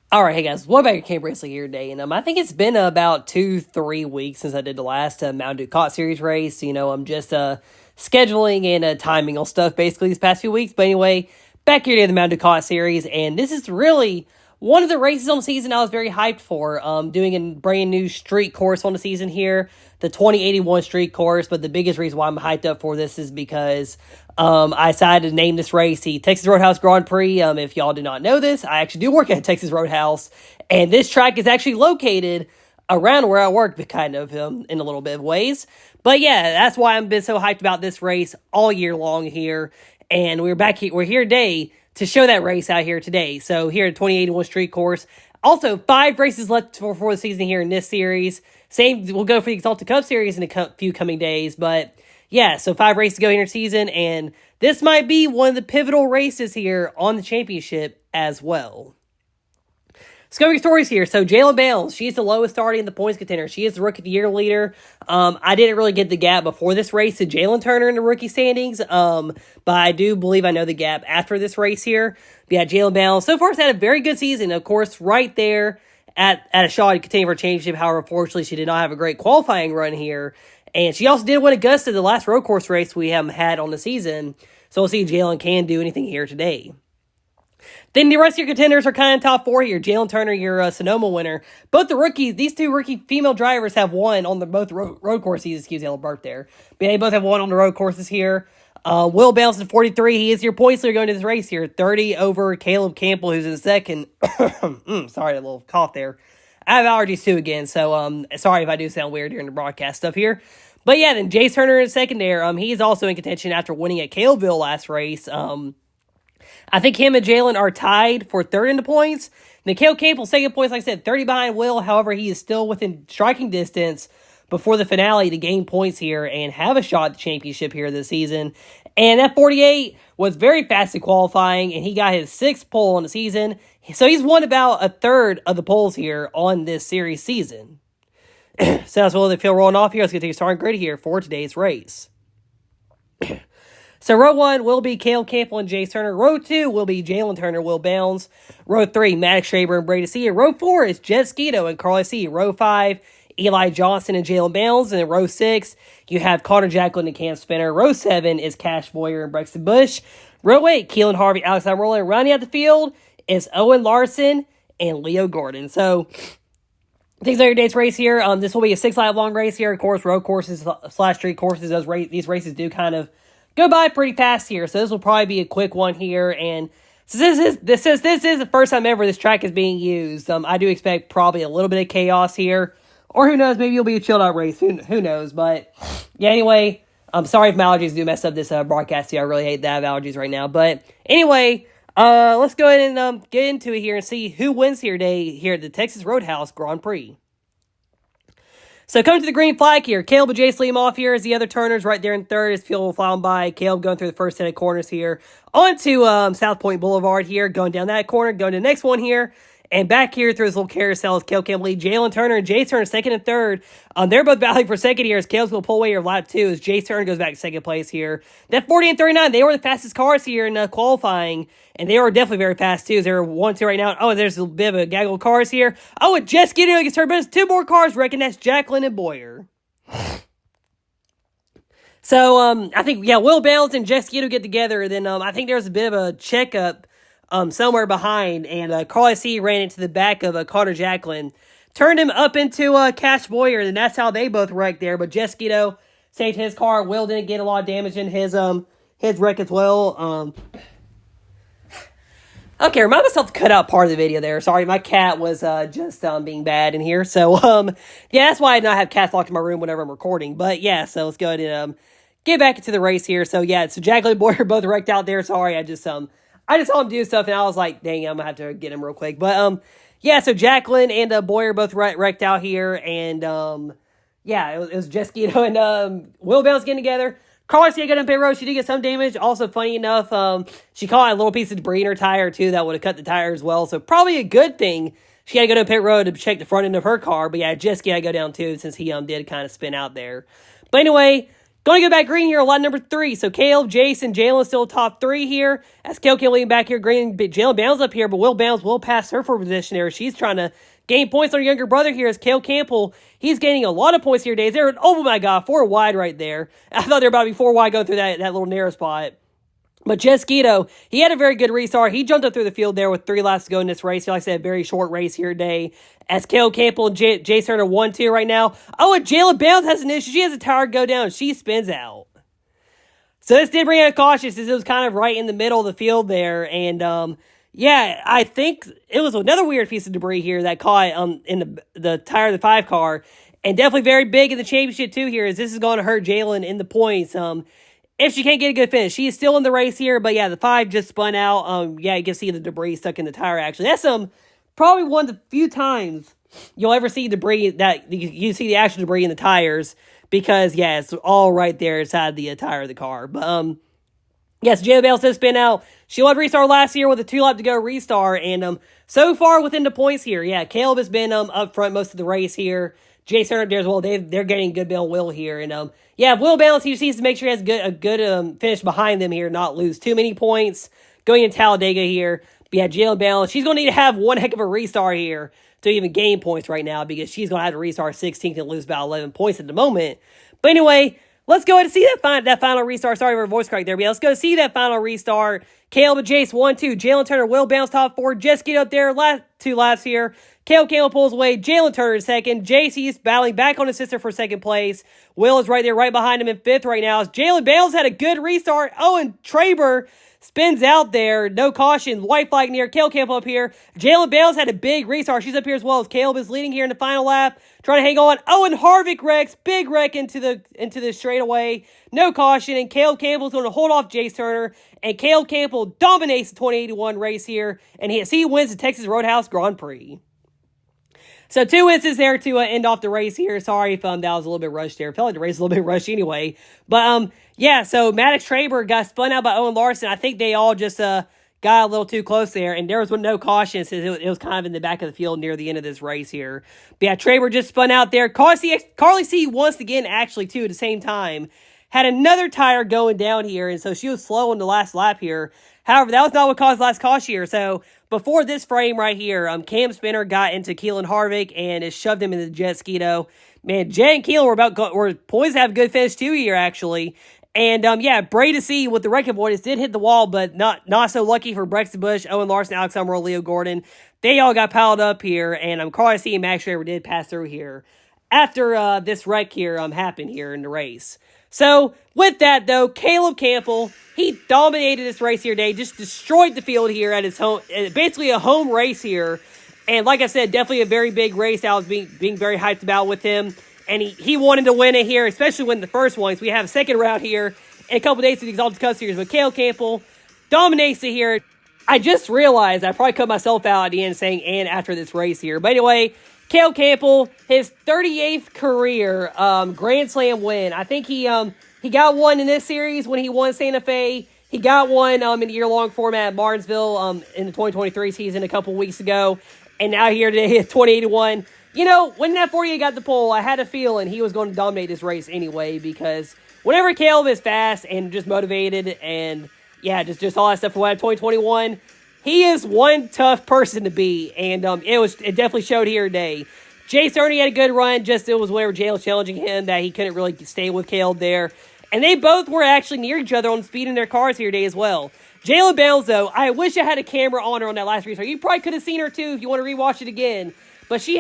All right, hey guys, what about your Camp Racing here today? And I think it's been about 2-3 weeks since I did the last Mountain Dew Cot Series race. I'm just scheduling and timing on stuff basically these past few weeks. But anyway, back here to the Mountain Dew Cot Series, and this is really one of the races on the season I was very hyped for. Doing a brand new street course on the season here, the 2081 street course. But the biggest reason why I'm hyped up for this is because I decided to name this race the Texas Roadhouse Grand Prix. If y'all do not know this, I actually do work at Texas Roadhouse, and this track is actually located around where I work, kind of in a little bit of ways. But yeah, that's why I've been so hyped about this race all year long here. And we're back here. We're here today to show that race out here today. So here at 2081 Street Course. Also, 5 races left for the season here in this series. Same, we'll go for the Exalted Cup Series in a few coming days, but yeah, so 5 races to go in your season, and this might be one of the pivotal races here on the championship as well. Let's go over your stories here. So Jalen Bales, she's the lowest starting in the points contender. She is the Rookie of the Year leader. I didn't really get the gap before this race to Jalen Turner in the rookie standings, but I do believe I know the gap after this race here. But yeah, Jalen Bales so far has had a very good season. Of course, right there at a shot to continue for a championship. However, unfortunately, she did not have a great qualifying run here. And she also did win Augusta, the last road course race we haven't had on the season. So we'll see if Jalen can do anything here today. Then the rest of your contenders are kind of top 4 here. Jalen Turner, your Sonoma winner. Both the rookies, these 2 rookie female drivers have won on both road courses. Excuse me, I'll burp there. But they both have won on the road courses here. Will Bales at 43. He is your points leader going to this race here. 30 over Caleb Campbell, who's in second. Sorry, a little cough there. I have allergies too again, so sorry if I do sound weird during the broadcast stuff here. But yeah, then Jace Turner in second there. He's also in contention after winning at Caleville last race. I think him and Jalen are tied for third in the points. Caleb Campbell second points, like I said, 30 behind Will. However, he is still within striking distance before the finale to gain points here and have a shot at the championship here this season. And that 48 was very fast in qualifying, and he got his 6th pole on the season. So he's won about a third of the poles here on this series season. So that's what they feel rolling off here. Let's get to the starting grid here for today's race. So row 1 will be Caleb Campbell and Jace Turner. Row 2 will be Jalen Turner, Will Bounds. Row 3, Maddox Shaber and Brady C. Row 4 is Jet Skeeto and Carly C. Row 5, Eli Johnson and Jalen Bounds. And in row 6, you have Connor Jacqueline and Cam Spinner. Row 7 is Cash Boyer and Brexton Bush. Row 8, Keelan Harvey, Alex Almirola. And rounding out the field is Owen Larson and Leo Gordon. So these are your dates race here. This will be a 6-lap long race here. Of course, road courses / street courses, these races do kind of go by pretty fast here. So this will probably be a quick one here. And since this is the first time ever this track is being used, I do expect probably a little bit of chaos here. Or who knows, maybe it'll be a chilled out race. Who knows? But yeah, anyway, I'm sorry if my allergies do mess up this broadcast here. I really hate that I have allergies right now. But anyway, let's go ahead and get into it here and see who wins here today here at the Texas Roadhouse Grand Prix. So coming to the green flag here, Caleb and Jace Liam off here as the other Turners right there in third as field will fly by. Caleb going through the first set of corners here onto South Point Boulevard here, going down that corner, going to the next one here. And back here through this little carousel is Caleb Campbell lead. Jalen Turner and Jace Turner second and third. They're both battling for second here as Caleb's going to pull away here lap 2 as Jace Turner goes back to second place here. That 40 and 39, they were the fastest cars here in qualifying. And they were definitely very fast too as they're 1-2 right now. Oh, there's a bit of a gaggle of cars here. Oh, and just getting gets turned, but it's 2 more cars reckon. That's Jacqueline and Boyer. So, I think, yeah, Will Bales and Jess Skeeto get together. Then I think there's a bit of a checkup somewhere behind, and Carly C ran into the back of Connor Jacqueline, turned him up into Cash Boyer, and that's how they both wrecked there. But Jet Skeeto saved his car. Will didn't get a lot of damage in his wreck as well. Okay, remind myself to cut out part of the video there. Sorry, my cat was just being bad in here. So yeah, that's why I did not have cats locked in my room whenever I'm recording. But yeah, so let's go ahead and get back into the race here. So yeah, so Jacqueline and Boyer both wrecked out there. Sorry, I just saw him do stuff, and I was like, dang, I'm going to have to get him real quick. But, yeah, so Jacqueline and Boyer both wrecked out here. And, yeah, it was Jess Skeeto and Will Bounce getting together. Carly C got on pit road. She did get some damage. Also, funny enough, she caught a little piece of debris in her tire, too, that would have cut the tire as well. So, probably a good thing. She had to go to pit road to check the front end of her car. But, yeah, Jess got to go down, too, since he did kind of spin out there. But, anyway, Going to go back green here, line number 3. So Caleb, Jason, Jalen still top 3 here. As Caleb leading back here, green. Jalen Bounds up here, but Will Bounds will pass her for position there. She's trying to gain points on her younger brother here as Cale Campbell. He's gaining a lot of points here today. They're, oh my God, 4 wide right there. I thought they were about to be 4 wide going through that little narrow spot. But Jesquito, he had a very good restart. He jumped up through the field there with 3 laps to go in this race. Like I said, very short race here today. As Cale Campbell and Jay Turner 1-2 right now. Oh, and Jayla Bounds has an issue. She has a tire go down. She spins out. So this did bring out a caution since it was kind of right in the middle of the field there. And, yeah, I think it was another weird piece of debris here that caught in the tire of the 5 car. And definitely very big in the championship, too, here, as this is going to hurt Jalen in the points. If she can't get a good finish. She is still in the race here, but yeah, the 5 just spun out. Yeah, you can see the debris stuck in the tire, actually. That's probably one of the few times you'll ever see debris that you see the actual debris in the tires because, yeah, it's all right there inside the tire of the car. But, yes, Jayla Bales does spin out. She led restart last year with a 2-lap to go restart, and so far within the points here, yeah, Caleb has been up front most of the race here. Jay Turner up there as well. They're getting good Bill Will here, and yeah, Will Balance, he just needs to make sure he has a good finish behind them here, not lose too many points going into Talladega here. But yeah, Jalen Balance, she's going to need to have one heck of a restart here to even gain points right now because she's going to have to restart 16th and lose about 11 points at the moment. But anyway, let's go ahead and see that final restart. Sorry for a voice crack there, but yeah, let's go see that final restart. Caleb and Jace 1-2. Jalen Turner will bounce top 4. Just get up there. Last 2 laps here. Caleb Campbell pulls away. Jalen Turner in second. JC's battling back on his sister for second place. Will is right there, right behind him in 5th right now. Jalen Bales had a good restart. Oh, and Traber spins out there. No caution. White flag near. Caleb Campbell up here. Jalen Bales had a big restart. She's up here as well as Caleb is leading here in the final lap. Trying to hang on. Oh, and Harvick wrecks. Big wreck into the straightaway. No caution. And Caleb Campbell's going to hold off Jace Turner. And Caleb Campbell dominates the 2081 race here. And he wins the Texas Roadhouse Grand Prix. So 2 instances there to end off the race here. Sorry if that was a little bit rushed there. I felt like the race was a little bit rushed anyway. But yeah, so Maddox Traber got spun out by Owen Larson. I think they all just got a little too close there. And there was no caution since it was kind of in the back of the field near the end of this race here. But yeah, Traber just spun out there. Carly C once again actually too at the same time had another tire going down here. And so she was slow in the last lap here. However, that was not what caused the last caution here. So before this frame right here, Cam Spinner got into Keelan Harvick and has shoved him into the jet skido. Man, Jay and Keelan were poised to have a good finish too here, actually. And yeah, Brady C with the wreck avoidance did hit the wall, but not so lucky for Brexton Bush, Owen Larson, Alex Summerall, Leo Gordon. They all got piled up here, and Carly C and Max Schrader did pass through here after this wreck here happened here in the race. So, with that, though, Caleb Campbell, he dominated this race here today, just destroyed the field here at his home, basically a home race here. And like I said, definitely a very big race I was being very hyped about with him. And he wanted to win it here, especially when the first one. So we have a second round here in a couple days to the Exalted Cup Series. But Caleb Campbell dominates it here. I just realized I probably cut myself out at the end saying and after this race here. But anyway, Caleb Campbell, his 38th career Grand Slam win. I think he got one in this series when he won Santa Fe. He got one in the year-long format at Martinsville in the 2023 season a couple weeks ago. And now here today at 2081. You know, when that 48 got the pole, I had a feeling he was going to dominate this race anyway because whenever Caleb is fast and just motivated and, yeah, just all that stuff for 2021, he is one tough person to beat, and it definitely showed here today. Jay Cerny had a good run, just it was whenever Jay was challenging him that he couldn't really stay with Caleb there. And they both were actually near each other on speed in their cars here today as well. Jayla Bounds, though, I wish I had a camera on her on that last restart. You probably could have seen her, too, if you want to rewatch it again. But she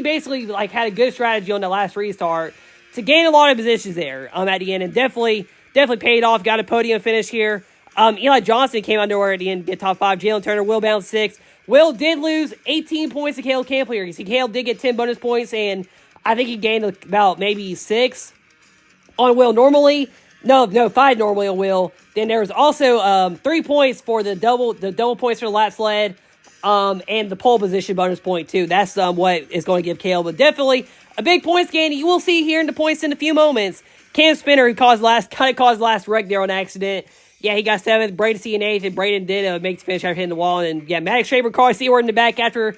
basically had a good strategy on that last restart to gain a lot of positions there at the end, and definitely paid off. Got a podium finish here. Eli Johnson came out nowhere at the end, get top 5. Jalen Turner, Will Bounds 6. Will did lose 18 points to Caleb Campbell here. You see, Caleb did get 10 bonus points, and I think he gained about maybe 6 on Will normally. No, 5 normally on Will. Then there was also 3 points for the double points for the lap sled, and the pole position bonus point too. That's what is going to give Caleb, but definitely a big points gain. You will see here in the points in a few moments. Cam Spinner, who caused last wreck there on accident. Yeah, he got 7th. Braden C and 8th, and Braden did make the finish after hitting the wall. And yeah, Maddox Schraber, Carly C were in the back after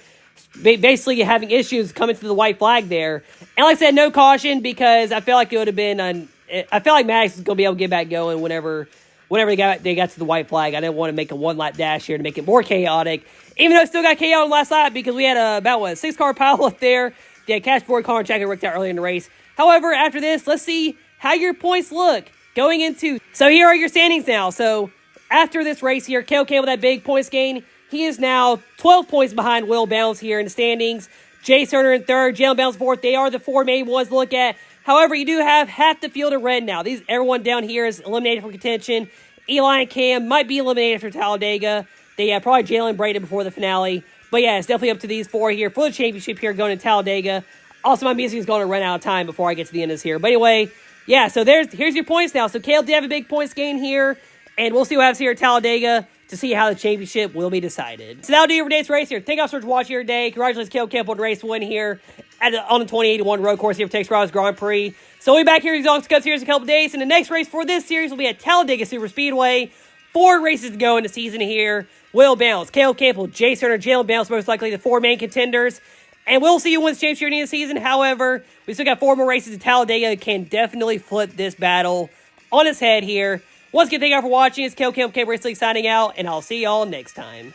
basically having issues coming to the white flag there. And like I said, no caution because I felt like it would have been I felt like Maddox was going to be able to get back going whenever they got to the white flag. I didn't want to make a one-lap dash here to make it more chaotic. Even though it still got chaotic last lap because we had about, a 6-car pile up there. They had Cashboard, Connor Jack, and worked out early in the race. However, after this, let's see how your points look going into. So here are your standings now. So after this race here, Cale Campbell, that big points gain, he is now 12 points behind Will Bounce here in the standings. Jay Turner in third, Jalen Bounce fourth. They are the 4 main ones to look at. However, you do have half the field in red now. Everyone down here is eliminated from contention. Eli and Cam might be eliminated for Talladega. They have probably Jalen Braden before the finale. But yeah, it's definitely up to these 4 here for the championship here going to Talladega. Also, my music is going to run out of time before I get to the end of this here. But anyway, yeah, so here's your points now. So Cale did have a big points gain here. And we'll see what happens here at Talladega to see how the championship will be decided. So that'll do it for today's race here. Thank you all so much for watching here today. Congratulations, Cale Campbell, on the race win here on the 2081 road course here for Texas Roadhouse Grand Prix. So we'll be back here in the Cup Series in a couple days. And the next race for this series will be at Talladega Super Speedway. 4 races to go in the season here. Will Bounce, Cale Campbell, Jay Turner, Jalen Bounce, most likely the 4 main contenders. And we'll see who wins the championship in the season. However, we still got 4 more races at Talladega that can definitely flip this battle on its head here. Once again, thank you all for watching. It's Cale Campbell, Race League signing out, and I'll see y'all next time.